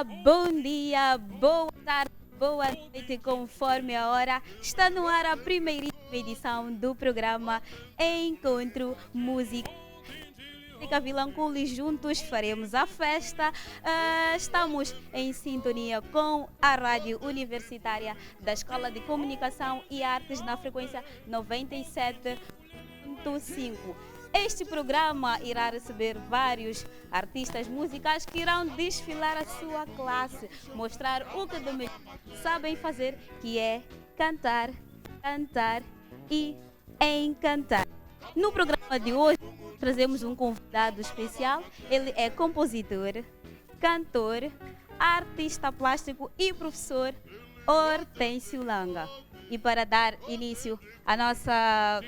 boa tarde, boa noite, conforme a hora. Está no ar a primeira edição do programa Encontro Música. Vilanculo e juntos faremos a festa. Estamos em sintonia com a Rádio Universitária da Escola de Comunicação e Artes na frequência 97.5. Este programa irá receber vários artistas musicais que irão desfilar a sua classe, mostrar o que de melhor sabem fazer, que é cantar, cantar e encantar. No programa de hoje, trazemos um convidado especial. Ele é compositor, cantor, artista plástico e professor Hortêncio Langa. E para dar início à nossa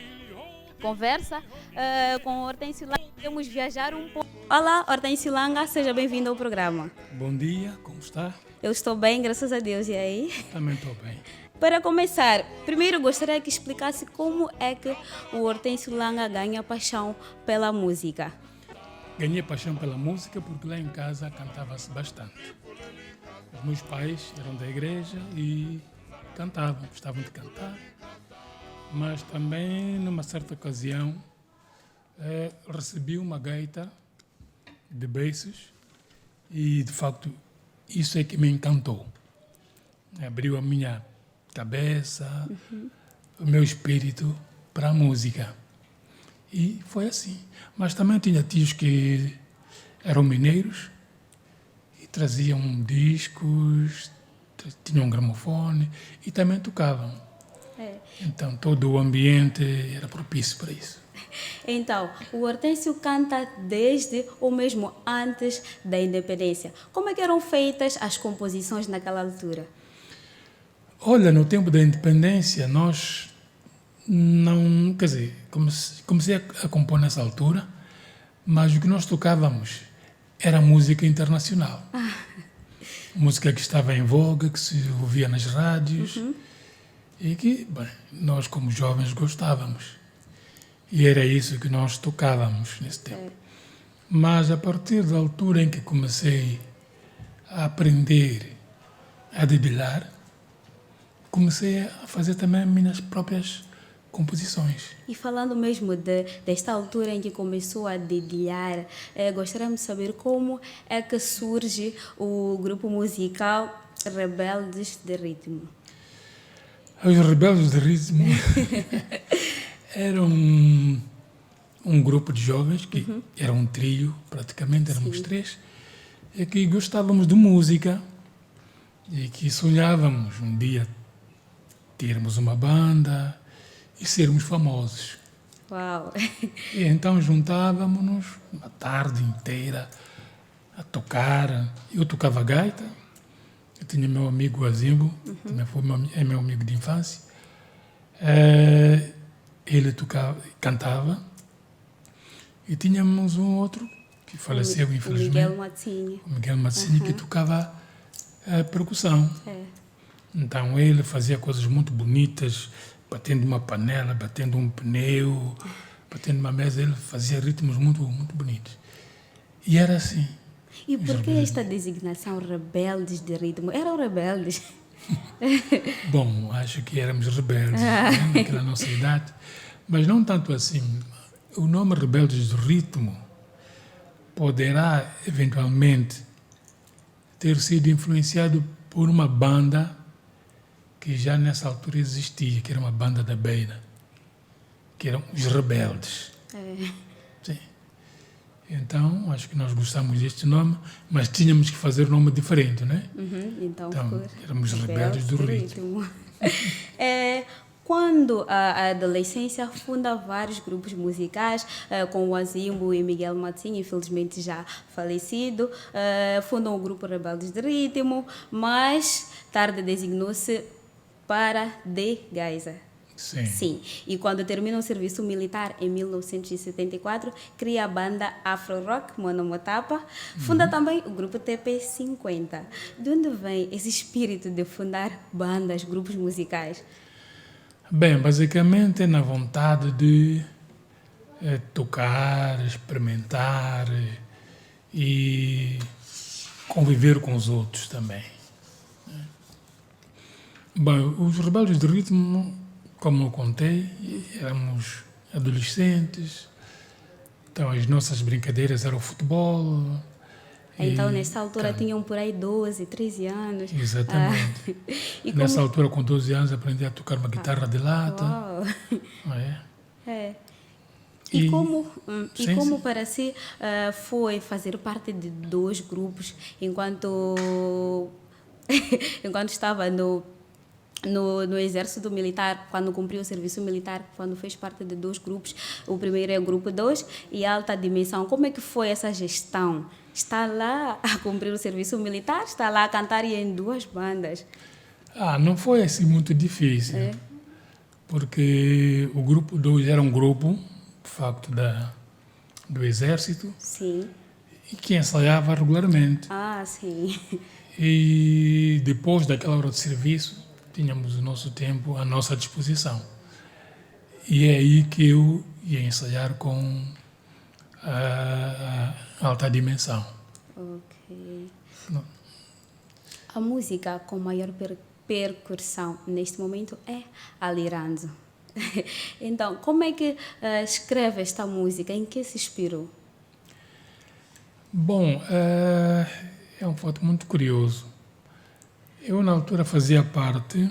conversa com Hortêncio Langa, vamos viajar um pouco. Olá, Hortêncio Langa, seja bem-vindo ao programa. Bom dia, como está? Eu estou bem, graças a Deus. E aí? Também estou bem. Para começar, primeiro gostaria que explicasse como é que o Hortêncio Langa ganha paixão pela música. Ganhei paixão pela música porque lá em casa cantava-se bastante. Os meus pais eram da igreja e cantavam, gostavam de cantar. Mas também, numa certa ocasião, recebi uma gaita de beiços e, de facto, isso é que me encantou. Abriu a minha cabeça, o meu espírito para a música. E foi assim. Mas também tinha tios que eram mineiros e traziam discos, tinham um gramofone e também tocavam. Então todo o ambiente era propício para isso. Então, o Hortêncio canta desde ou mesmo antes da independência. Como é que eram feitas as composições naquela altura? Olha, no tempo da independência, nós não... Quer dizer, comecei a compor nessa altura, mas o que nós tocávamos era música internacional. Música que estava em voga, que se ouvia nas rádios e que, bem, nós como jovens gostávamos. E era isso que nós tocávamos nesse tempo. Mas a partir da altura em que comecei a aprender a dedilhar, comecei a fazer também minhas próprias composições. E falando mesmo desta altura em que começou a dedilhar, gostaríamos de saber como é que surge o grupo musical Rebeldes de Ritmo. Os Rebeldes de Ritmo eram um grupo de jovens, que era um trio, praticamente, éramos três, e que gostávamos de música e que sonhávamos um dia termos uma banda e sermos famosos. Uau! E então juntávamos-nos uma tarde inteira a tocar. Eu tocava gaita, eu tinha meu amigo Azimbo, também é meu amigo de infância. Ele cantava, e tínhamos um outro que faleceu, infelizmente. O Miguel Mazzini, que tocava percussão. Então ele fazia coisas muito bonitas, batendo uma panela, batendo um pneu, batendo uma mesa. Ele fazia ritmos muito, muito bonitos. E era assim. E por que esta designação Rebeldes de Ritmo? Eram rebeldes? Bom, acho que éramos rebeldes naquela nossa idade, mas não tanto assim. O nome Rebeldes do Ritmo poderá eventualmente ter sido influenciado por uma banda que já nessa altura existia, que era uma banda da Beira, que eram os Rebeldes. Sim. Então, acho que nós gostamos deste nome, mas tínhamos que fazer um nome diferente, não é? Então éramos Rebeldes do Ritmo. Quando a adolescência funda vários grupos musicais, com o Azimbo e Miguel Mazzini, infelizmente já falecido, fundam o grupo Rebeldes de Ritmo, mas tarde designou-se para De Gaisa. Sim. E quando termina o serviço militar em 1974, cria a banda Afro Rock Monomotapa, funda também o grupo TP50. De onde vem esse espírito de fundar bandas, grupos musicais? Bem, basicamente é na vontade de tocar, experimentar e conviver com os outros também. Bem, os Rebeldes de Ritmo, como eu contei, éramos adolescentes, então as nossas brincadeiras eram o futebol. Então, nessa altura, tinham por aí 12, 13 anos. Exatamente. Nessa altura, com 12 anos, aprendi a tocar uma guitarra de lata. Uau. É. E como sim. para si foi fazer parte de 2 grupos enquanto estava no exército militar, quando cumpriu o serviço militar, quando fez parte de 2 grupos, o primeiro é o grupo 2 e Alta Dimensão. Como é que foi essa gestão? Está lá a cumprir o serviço militar, está lá a cantar e em 2 bandas. Não foi assim muito difícil, porque o grupo 2 era um grupo, de facto, do exército. Sim. E que ensaiava regularmente. Sim. E depois daquela hora de serviço, tínhamos o nosso tempo à nossa disposição. E é aí que eu ia ensaiar com a Alta Dimensão. Ok. A música com maior percussão neste momento é Aliranzo. Então, como é que escreve esta música? Em que se inspirou? Bom, é um fato muito curioso. Eu, na altura, fazia parte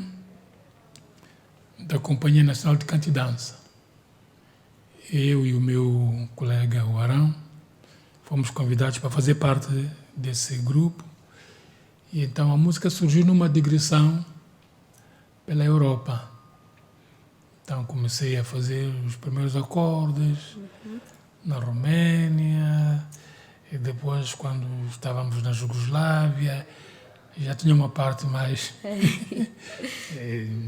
da Companhia Nacional de Canto e Dança. Eu e o meu colega, o Arão, fomos convidados para fazer parte desse grupo. E então a música surgiu numa digressão pela Europa. Então comecei a fazer os primeiros acordes na Roménia, e depois, quando estávamos na Jugoslávia, já tinha uma parte mais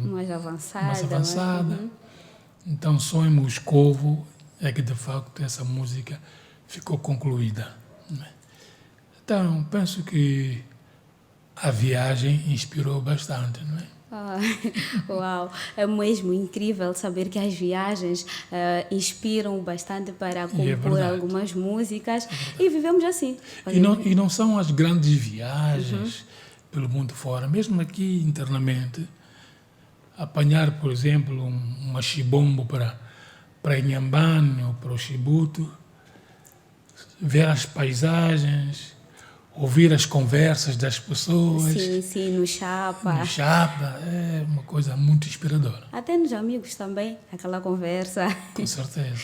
mais avançada. Então só em Moscovo é que de facto essa música ficou concluída. Então penso que a viagem inspirou bastante, não é? Uau, é mesmo incrível saber que as viagens inspiram bastante para compor algumas músicas e vivemos assim. E não são as grandes viagens pelo mundo fora, mesmo aqui internamente, apanhar, por exemplo, uma chibombo para Inhambane ou para o Chibuto, ver as paisagens, ouvir as conversas das pessoas. Sim, no Chapa. No Chapa, é uma coisa muito inspiradora. Até nos amigos também, aquela conversa. Com certeza.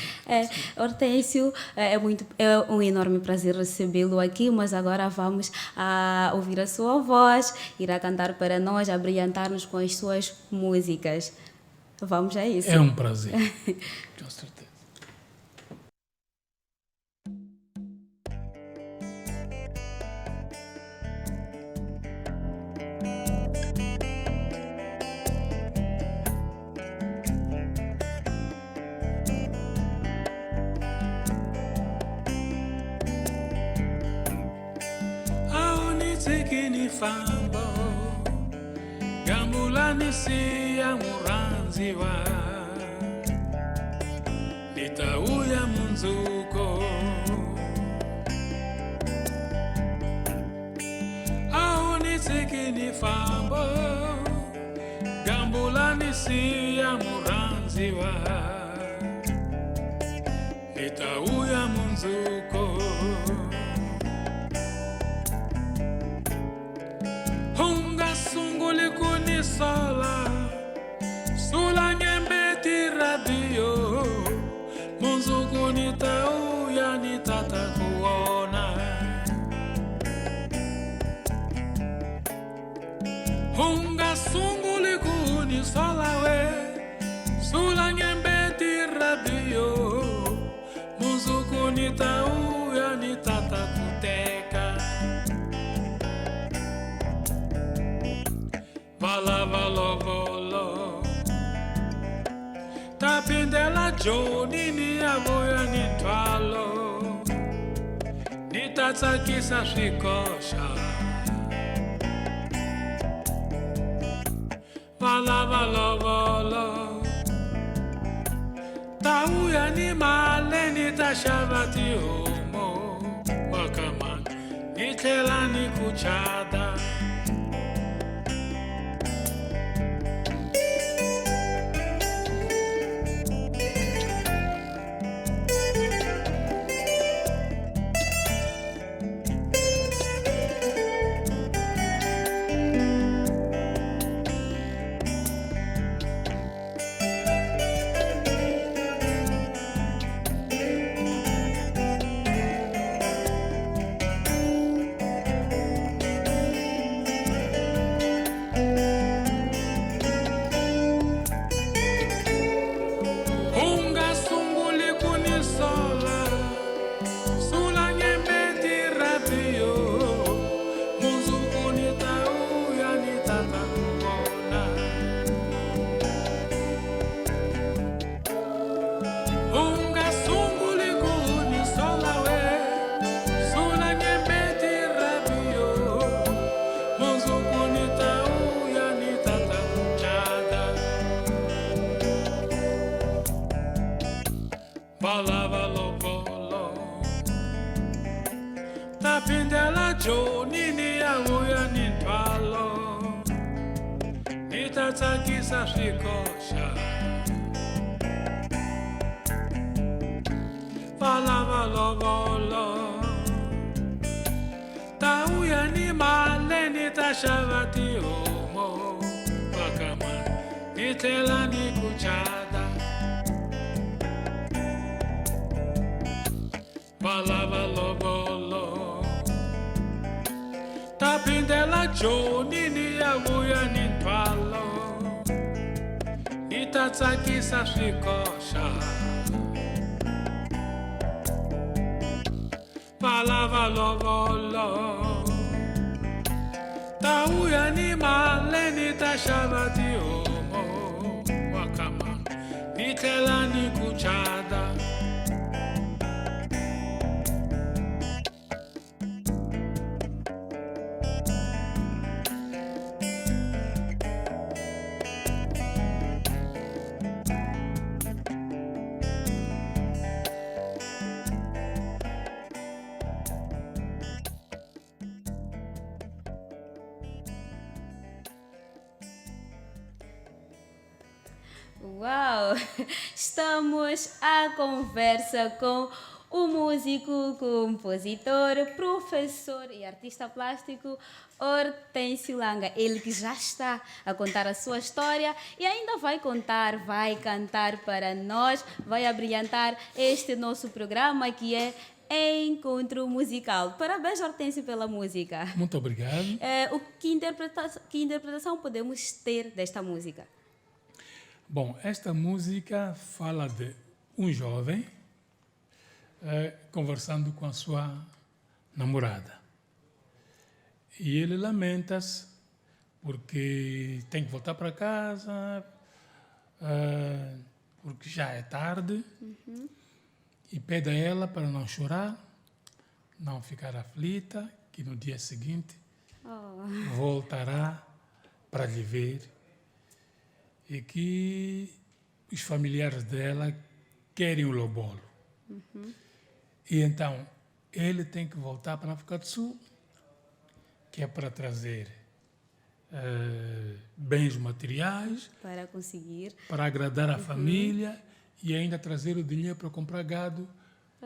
Hortêncio, é um enorme prazer recebê-lo aqui, mas agora vamos ouvir a sua voz, irá cantar para nós, abrilhantar-nos com as suas músicas. Vamos a isso. É um prazer, com certeza. Fambo Gambulani siya muranziwa Nitauya munzuko Aunitikini fambo Gambulani siya muranziwa Nitauya munzuko Sola Sula nyembeti radio Munzuku nitauya nitata kuona Hunga sunguli kuni sola we Sula nyembeti radio Munzuku nitauya nitata kuteka Vala volo Tapindela joni ni avoya ni twalo Nitatsakisa swikosha Vala volo Tauya ni male nitashavati homo Wakaman nitelani kuchada. Balava lovolo tapindela joni ni amuya ni twalo nitatakisa shikosha balava lovolo tauya ni male nitashavati homo wakama nitela ni kuchada balava lovolo tapindela joni ni amuya ni twalo nitatakisa shikosha balava lovolo tauya ni male nitashavati homo wakama nitela ni kuchada. Uau! Estamos à conversa com o músico, compositor, professor e artista plástico Hortêncio Langa. Ele que já está a contar a sua história e ainda vai contar, vai cantar para nós, vai abrilhantar este nosso programa que é Encontro Musical. Parabéns, Hortêncio, pela música. Muito obrigado. Que interpretação podemos ter desta música? Bom, esta música fala de um jovem conversando com a sua namorada. E ele lamenta-se porque tem que voltar para casa, porque já é tarde, e pede a ela para não chorar, não ficar aflita, que no dia seguinte voltará para lhe ver, e que os familiares dela querem o lobolo. E então ele tem que voltar para a África do Sul, que é para trazer bens materiais, para conseguir, para agradar a família e ainda trazer o dinheiro para comprar gado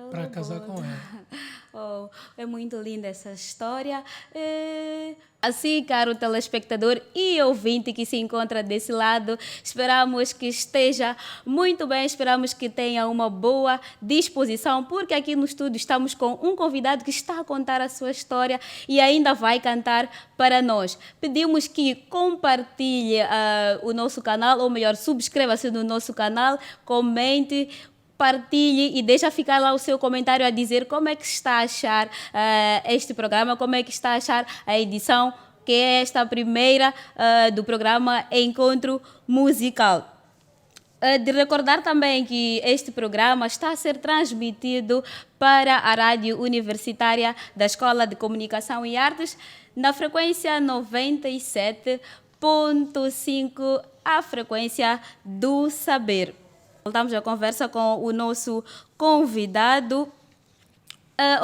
para casar com ela. Oh, é muito linda essa história. Assim, caro telespectador e ouvinte que se encontra desse lado, esperamos que esteja muito bem, esperamos que tenha uma boa disposição, porque aqui no estúdio estamos com um convidado que está a contar a sua história e ainda vai cantar para nós. Pedimos que compartilhe o nosso canal, ou melhor, subscreva-se no nosso canal, comente, partilhe e deixa ficar lá o seu comentário a dizer como é que está a achar este programa, como é que está a achar a edição, que é esta primeira do programa Encontro Musical. De recordar também que este programa está a ser transmitido para a Rádio Universitária da Escola de Comunicação e Artes na frequência 97.5, a frequência do saber. Voltamos à conversa com o nosso convidado,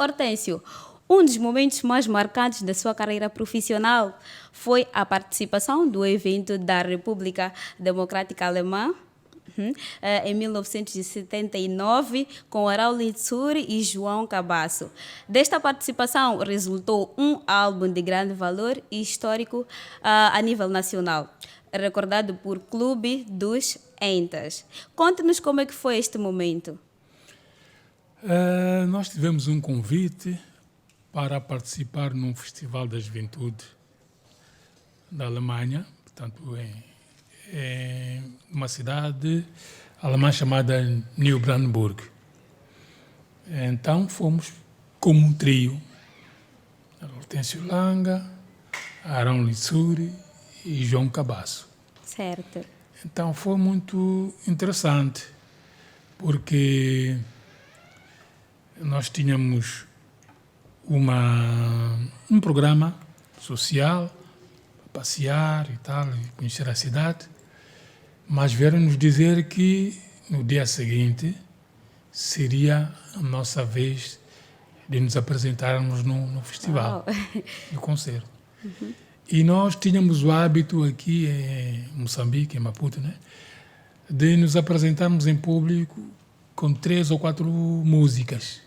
Hortêncio. Um dos momentos mais marcantes da sua carreira profissional foi a participação do evento da República Democrática Alemã, em 1979, com Arauli Tsuri e João Cabasso. Desta participação resultou um álbum de grande valor e histórico a nível nacional, recordado por Clube dos Entas. Conte-nos como é que foi este momento. Nós tivemos um convite para participar num Festival da Juventude da Alemanha, portanto, em uma cidade alemã chamada Neubrandenburg. Então fomos como um trio, Hortêncio Langa, Arão Litsuri e João Cabasso. Certo. Então foi muito interessante, porque nós tínhamos um programa social, para passear e tal, e conhecer a cidade, mas vieram-nos dizer que no dia seguinte seria a nossa vez de nos apresentarmos no festival, no concerto. E nós tínhamos o hábito aqui em Moçambique, em Maputo, né, de nos apresentarmos em público com 3 ou 4 músicas.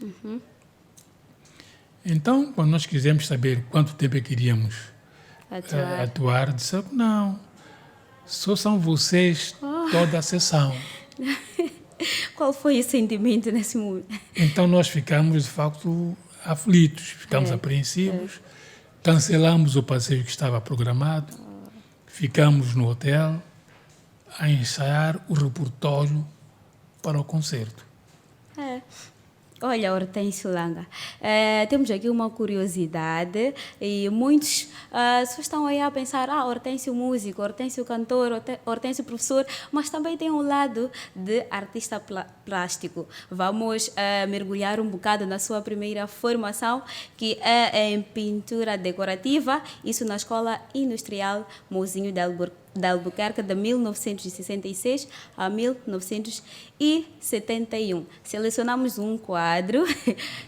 Então, quando nós quisemos saber quanto tempo é que iríamos atuar, disseram, não, só são vocês toda a sessão. Qual foi o sentimento nesse momento? Então nós ficamos, de facto, aflitos, ficamos apreensivos, cancelamos o passeio que estava programado, ficamos no hotel a ensaiar o repertório para o concerto. Olha, Hortêncio Langa, temos aqui uma curiosidade e muitos só estão aí a pensar, Hortêncio músico, Hortêncio cantor, Hortêncio professor, mas também tem um lado de artista plástico. Vamos mergulhar um bocado na sua primeira formação, que é em pintura decorativa, isso na Escola Industrial Mozinho de Albuquerque, de 1966 a 1971. Selecionamos um quadro,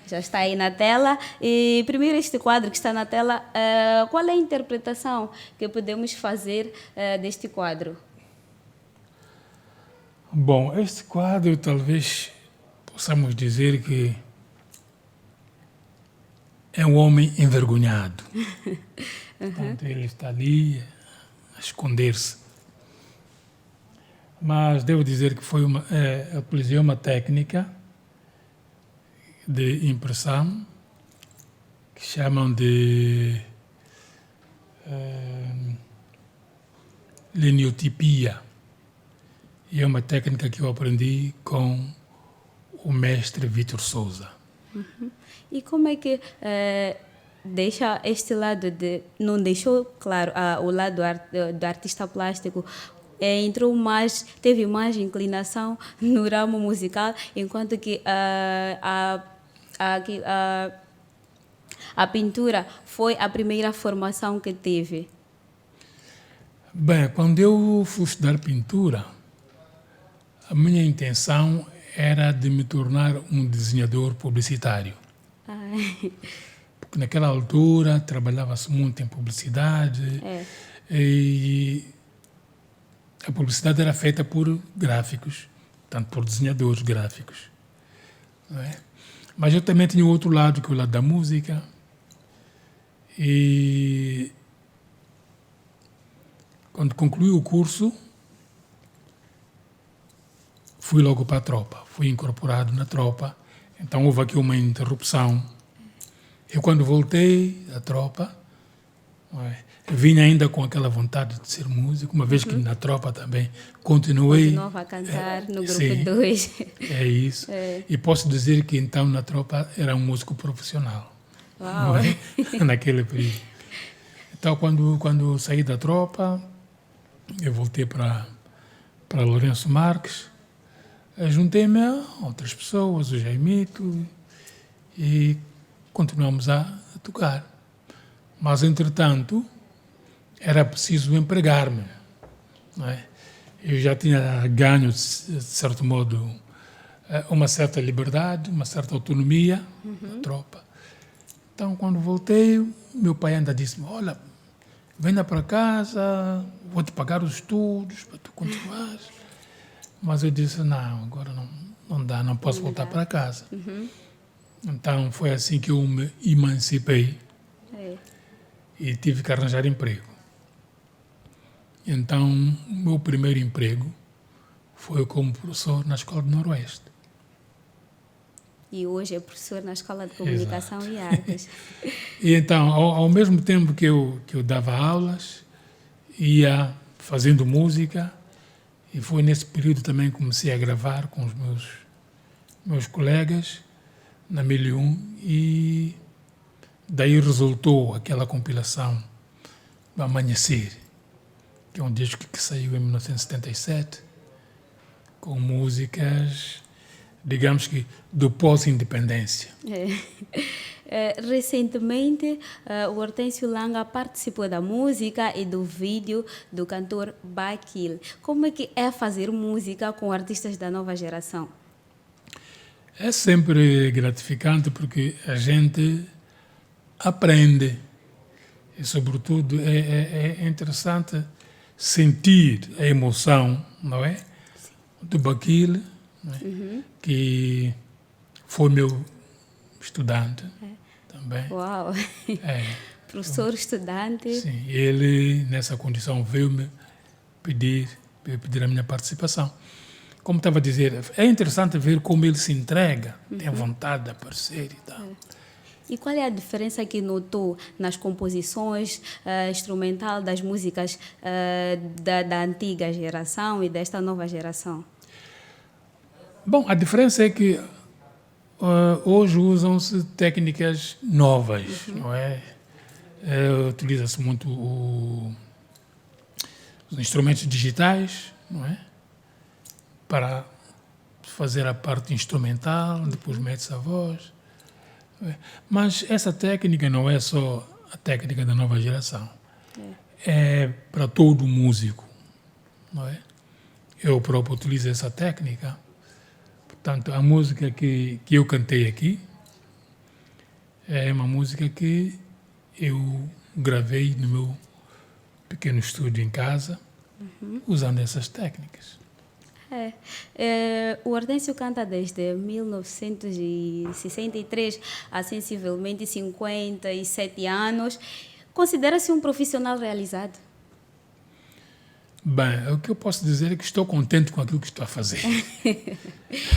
já está aí na tela. E primeiro este quadro que está na tela, qual é a interpretação que podemos fazer deste quadro? Bom, este quadro talvez possamos dizer que é um homem envergonhado. Portanto, ele está ali a esconder-se. Mas devo dizer que foi utilizei uma técnica de impressão que chamam de liniotipia. E é uma técnica que eu aprendi com o mestre Vítor Souza. E como é que deixa este lado não deixou, claro, o lado do artista plástico, teve mais inclinação no ramo musical, enquanto que a pintura foi a primeira formação que teve? Bem, quando eu fui estudar pintura, a minha intenção era de me tornar um desenhador publicitário. Porque naquela altura trabalhava-se muito em publicidade e a publicidade era feita por gráficos, portanto por desenhadores gráficos. Não é? Mas eu também tinha o outro lado, que é o lado da música. E quando concluí o curso, fui logo para a tropa, fui incorporado na tropa, então houve aqui uma interrupção. Eu, quando voltei à tropa, vinha ainda com aquela vontade de ser músico, uma vez que na tropa também continuava a cantar no grupo 2. É isso. E posso dizer que então na tropa era um músico profissional. Uau! Naquele período. Então, quando saí da tropa, eu voltei para Lourenço Marques, juntei-me a outras pessoas, o Jaimito, e continuamos a tocar. Mas, entretanto, era preciso empregar-me. Não é? Eu já tinha ganho, de certo modo, uma certa liberdade, uma certa autonomia na tropa. Então, quando voltei, meu pai ainda disse-me, olha, venha para casa, vou-te pagar os estudos para tu continuares. Mas eu disse, não, agora não dá, não posso voltar para casa. Então, foi assim que eu me emancipei e tive que arranjar emprego. Então, o meu primeiro emprego foi como professor na Escola do Noroeste. E hoje é professor na Escola de Comunicação e Artes. E então, ao mesmo tempo que eu dava aulas, ia fazendo música, e foi nesse período também que comecei a gravar com os meus colegas na 1001, e daí resultou aquela compilação do Amanhecer, que é um disco que saiu em 1977, com músicas, digamos que, do pós-independência. Recentemente, o Hortêncio Langa participou da música e do vídeo do cantor Bakil. Como é que é fazer música com artistas da nova geração? É sempre gratificante porque a gente aprende e, sobretudo, é interessante sentir a emoção, não é? Do Bakil, não é? Que foi meu estudante também. Uau! Professor, estudante. Sim, ele, nessa condição, veio-me pedir a minha participação. Como estava a dizer, é interessante ver como ele se entrega, tem vontade de aparecer e tal. E qual é a diferença que notou nas composições instrumental das músicas da antiga geração e desta nova geração? Bom, a diferença é que hoje usam-se técnicas novas, não é? Utiliza-se muito os instrumentos digitais, não é? Para fazer a parte instrumental, depois mete-se a voz. Mas essa técnica não é só a técnica da nova geração. É para todo músico, não é? Eu próprio utilizo essa técnica. Portanto, a música que eu cantei aqui é uma música que eu gravei no meu pequeno estúdio em casa, usando essas técnicas. O Hortêncio canta desde 1963 há sensivelmente 57 anos. Considera-se um profissional realizado? Bem, o que eu posso dizer é que estou contente com aquilo que estou a fazer.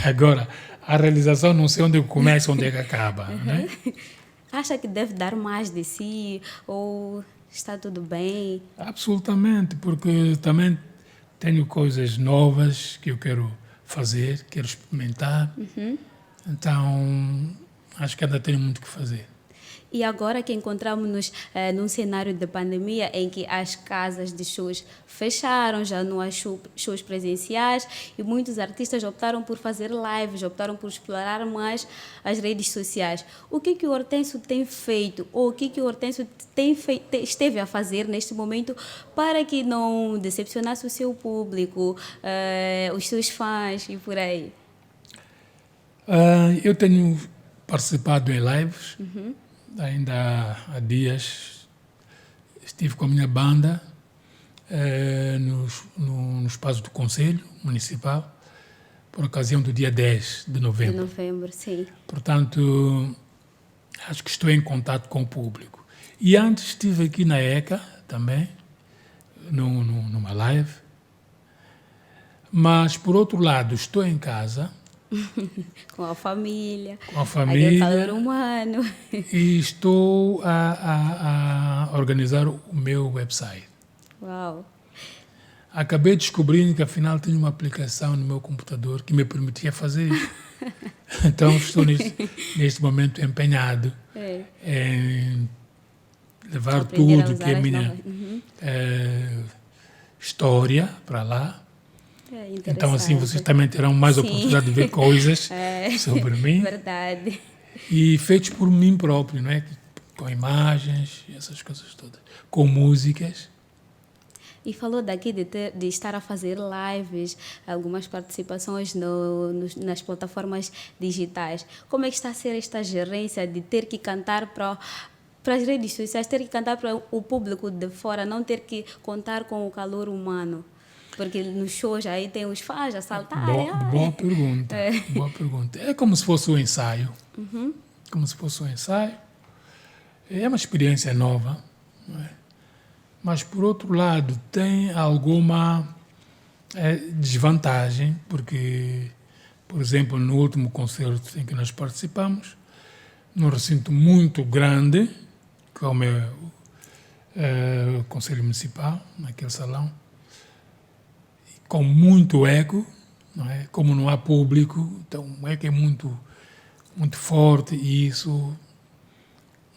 Agora, a realização não sei onde começa, onde é que acaba, né? Acha que deve dar mais de si ou está tudo bem? Absolutamente, porque também tenho coisas novas que eu quero fazer, quero experimentar. Então, acho que ainda tenho muito que fazer. E agora que encontramos-nos num cenário de pandemia em que as casas de shows fecharam, já não há shows presenciais e muitos artistas optaram por fazer lives, optaram por explorar mais as redes sociais. O que o Hortêncio tem feito ou o que o Hortêncio esteve a fazer neste momento para que não decepcionasse o seu público, os seus fãs e por aí? Eu tenho participado em lives. Ainda há dias estive com a minha banda no espaço do Conselho Municipal, por ocasião do dia 10 de novembro. De novembro, sim. Portanto, acho que estou em contato com o público. E antes estive aqui na ECA também, numa live. Mas, por outro lado, estou em casa. Com a família. Com a família. Calor humano. E estou a organizar o meu website. Uau! Acabei descobrindo que, afinal, tenho uma aplicação no meu computador que me permitia fazer isso. Então, estou neste momento empenhado em levar tudo que é minha história para lá. Então, assim, vocês também terão mais oportunidade de ver coisas sobre mim. Verdade. E feitos por mim próprio, não é? Com imagens e essas coisas todas. Com músicas. E falou daqui de estar a fazer lives, algumas participações nas plataformas digitais. Como é que está a ser esta gerência de ter que cantar para as redes sociais, ter que cantar para o público de fora, não ter que contar com o calor humano? Porque nos shows aí tem os fãs a saltarem. Boa pergunta. Boa pergunta. É como se fosse um ensaio. Como se fosse um ensaio. É uma experiência nova, não é? Mas, por outro lado, tem alguma desvantagem, porque, por exemplo, no último concerto em que nós participamos, num recinto muito grande, como é o Conselho Municipal, naquele salão, com muito eco, não é? Como não há público, então o eco é muito, muito forte e isso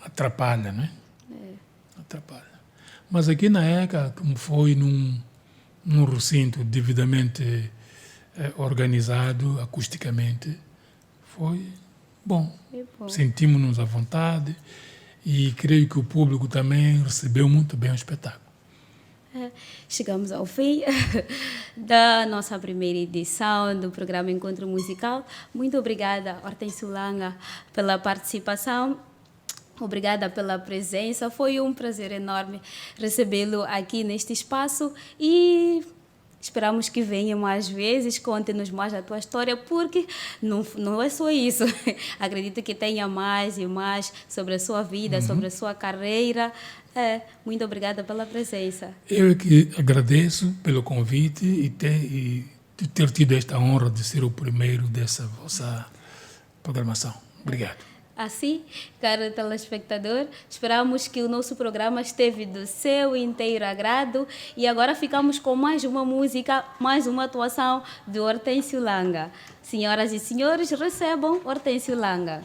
atrapalha, não é? Atrapalha. Mas aqui na ECA, como foi num recinto devidamente organizado, acusticamente, foi bom. Sentimos-nos à vontade e creio que o público também recebeu muito bem o espetáculo. Chegamos ao fim da nossa primeira edição do programa Encontro Musical. Muito obrigada, Hortêncio Langa, pela participação. Obrigada pela presença. Foi um prazer enorme recebê-lo aqui neste espaço e esperamos que venha mais vezes, conte-nos mais a tua história, porque não é só isso. Acredito que tenha mais e mais sobre a sua vida, sobre a sua carreira. Muito obrigada pela presença. Eu que agradeço pelo convite e ter tido esta honra de ser o primeiro dessa vossa programação. Obrigado. Assim, caro telespectador, esperamos que o nosso programa esteve do seu inteiro agrado e agora ficamos com mais uma música, mais uma atuação de Hortêncio Langa. Senhoras e senhores, recebam Hortêncio Langa.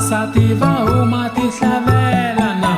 Sativa uma tislavela na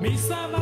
Me sabe